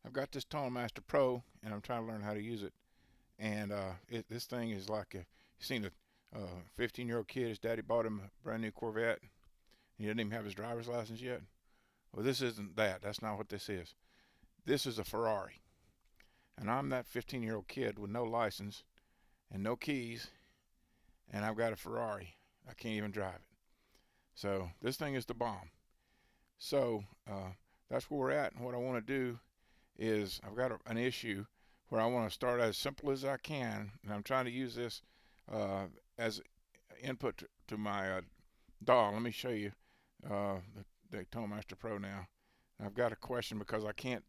I've got this Tone Master Pro, and I'm trying to learn how to use it. And this thing is like you seen a 15-year-old kid. His daddy bought him a brand new Corvette. He didn't even have his driver's license yet. Well, this isn't that. That's not what this is. This is a Ferrari. And I'm that 15-year-old kid with no license and no keys, and I've got a Ferrari. I can't even drive it. So this thing is the bomb. So that's where we're at. And what I want to do is I've got an issue where I want to start as simple as I can, and I'm trying to use this as input to my DAW. Let me show you the Tone Master Pro now. I've got a question because I can't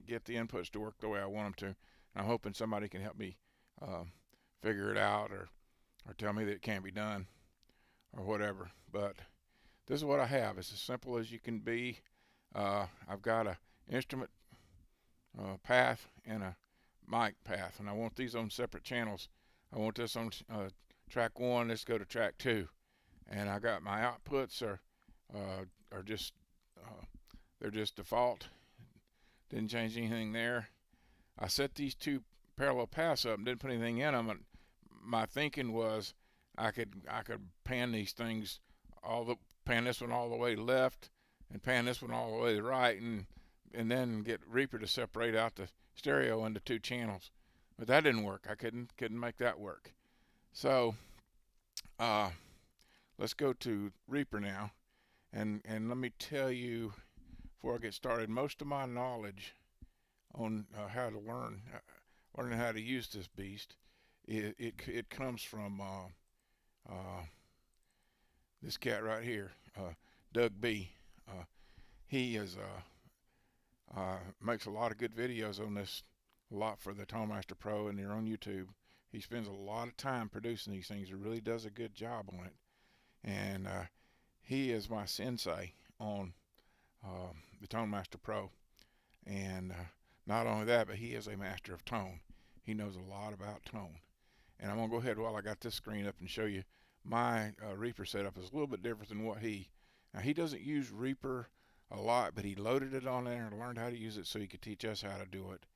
get the inputs to work the way I want them to. I'm hoping somebody can help me figure it out, or tell me that it can't be done, or whatever. But this is what I have. It's as simple as you can be. I've got an instrument path and a mic path, and I want these on separate channels. I want this on track 1. Let's go to track 2, and I got my outputs are just they're just default. Didn't change anything there. I set these 2 parallel paths up and didn't put anything in them. And my thinking was I could pan these things pan this one all the way left and pan this one all the way to the right, and then get Reaper to separate out the stereo into 2 channels. But that didn't work. I couldn't make that work. So let's go to Reaper now, and let me tell you before I get started, most of my knowledge on how to learning how to use this beast, it comes from this cat right here, Doug B. He is makes a lot of good videos on this, a lot for the Tone Master Pro, and they're on YouTube. He spends a lot of time producing these things. He really does a good job on it, and he is my sensei on the Tone Master Pro. And not only that, but he is a master of tone. He knows a lot about tone. And I'm going to go ahead while I got this screen up and show you my Reaper setup is a little bit different than what now he doesn't use Reaper a lot, but he loaded it on there and learned how to use it so he could teach us how to do it.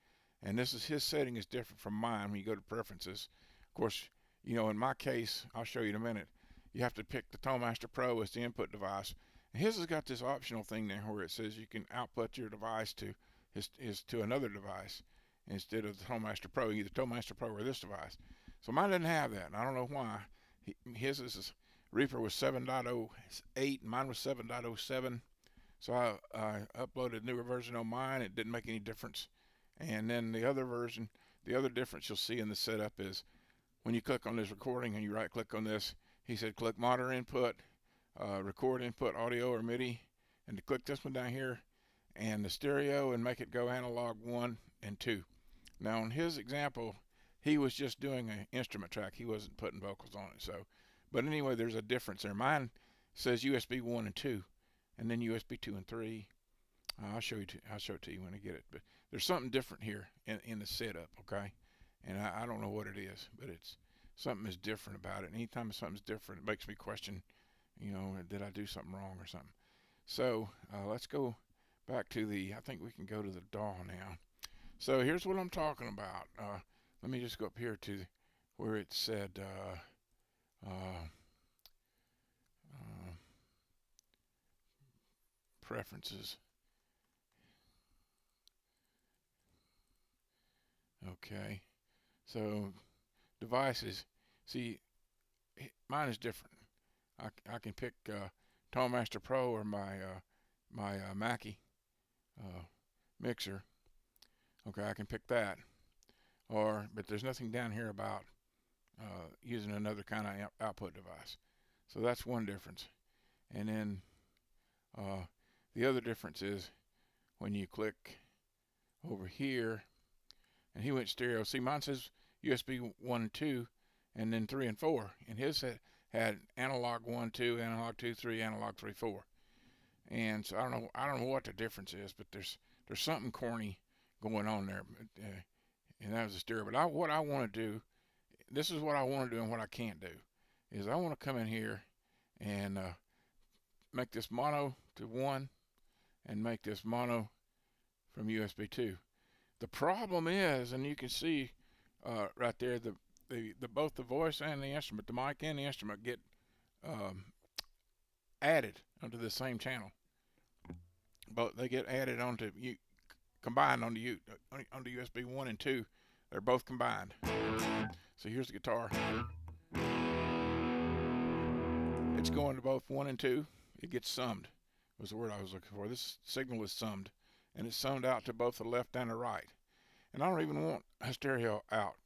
And his setting is different from mine when you go to preferences. Of course, in my case, I'll show you in a minute, you have to pick the Tone Master Pro as the input device. And his has got this optional thing there where it says you can output your device to to another device instead of the Tone Master Pro, either Tone Master Pro or this device. So mine doesn't have that, and I don't know why. His is Reaper was 7.08, mine was 7.07. So I uploaded a newer version on mine. It didn't make any difference. And then the other version, the other difference you'll see in the setup is when you click on this recording and you right click on this, he said click monitor input, record input audio or MIDI, and to click this one down here and the stereo and make it go analog 1 and 2. Now in his example, he was just doing an instrument track. He wasn't putting vocals on it. So, but anyway, there's a difference there. Mine says USB 1 and 2, and then USB 2 and 3. I'll show it to you when I get it. But there's something different here in the setup, okay? And I don't know what it is, but it's something is different about it. And anytime something's different, it makes me question, did I do something wrong or something? So let's go back to I think we can go to the DAW now. So here's what I'm talking about. Let me just go up here to where it said preferences. Okay, so devices. See, mine is different. I can pick Tone Master Pro or my Mackie mixer. Okay, I can pick that. But there's nothing down here about using another kind of output device. So that's one difference. And then the other difference is when you click over here, and he went stereo. See, mine says USB 1 and 2, and then 3 and 4. And his had analog 1, 2, analog 2, 3, analog 3, 4. And so I don't know what the difference is, but there's something corny going on there. And that was the stereo. But what I want to do, this is what I want to do and what I can't do, is I want to come in here and make this mono to 1 and make this mono from USB 2. The problem is, and you can see right there, the both the voice and the instrument, the mic and the instrument, get um, added onto the same channel. But they get added onto combined onto USB 1 and 2. They're both combined. So here's the guitar. It's going to both 1 and 2. It gets summed, was the word I was looking for. This signal is summed, and it's summed out to both the left and the right. And I don't even want a stereo out.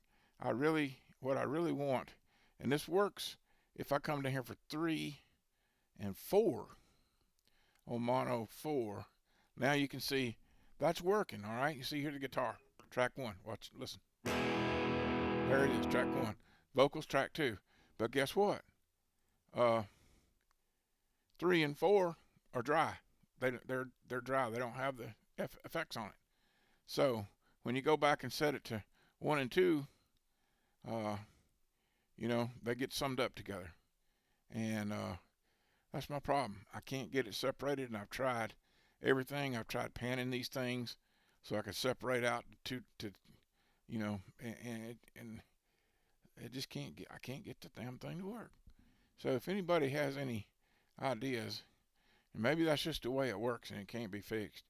What I really want, and this works if I come down here for 3 and 4 on mono 4. Now you can see that's working, all right? You see here the guitar, track 1. Watch, listen. There it is, track 1. Vocals, track 2. But guess what? 3 and 4 are dry. They're dry. They don't have the effects on it. So when you go back and set it to 1 and 2, you know, they get summed up together. And that's my problem. I can't get it separated, and I've tried everything. I've tried panning these things so I could separate out to you know, and it just can't get. I can't get the damn thing to work. So if anybody has any ideas, and maybe that's just the way it works and it can't be fixed,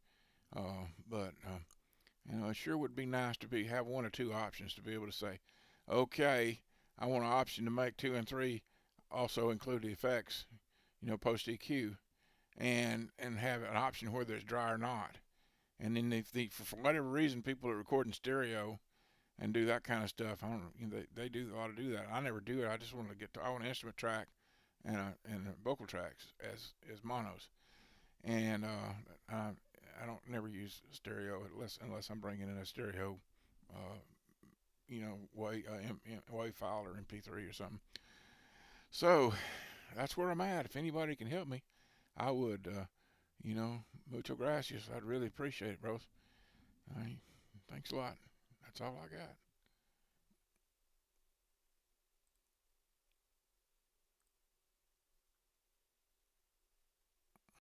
but you know, it sure would be nice to have 1 or 2 options to be able to say, okay, I want an option to make 2 and 3 also include the effects, you know, post EQ, and have an option whether it's dry or not. And then if for whatever reason people are recording stereo and do that kind of stuff, I don't know, you know, they do a lot of do that. I never do it. I just want to I want an instrument track and vocal tracks as monos, and I don't never use stereo unless I'm bringing in a stereo, you know, WAV file or MP3 or something. So that's where I'm at. If anybody can help me, I would, you know, mucho gracias. I'd really appreciate it, bros. Thanks a lot. That's all I got.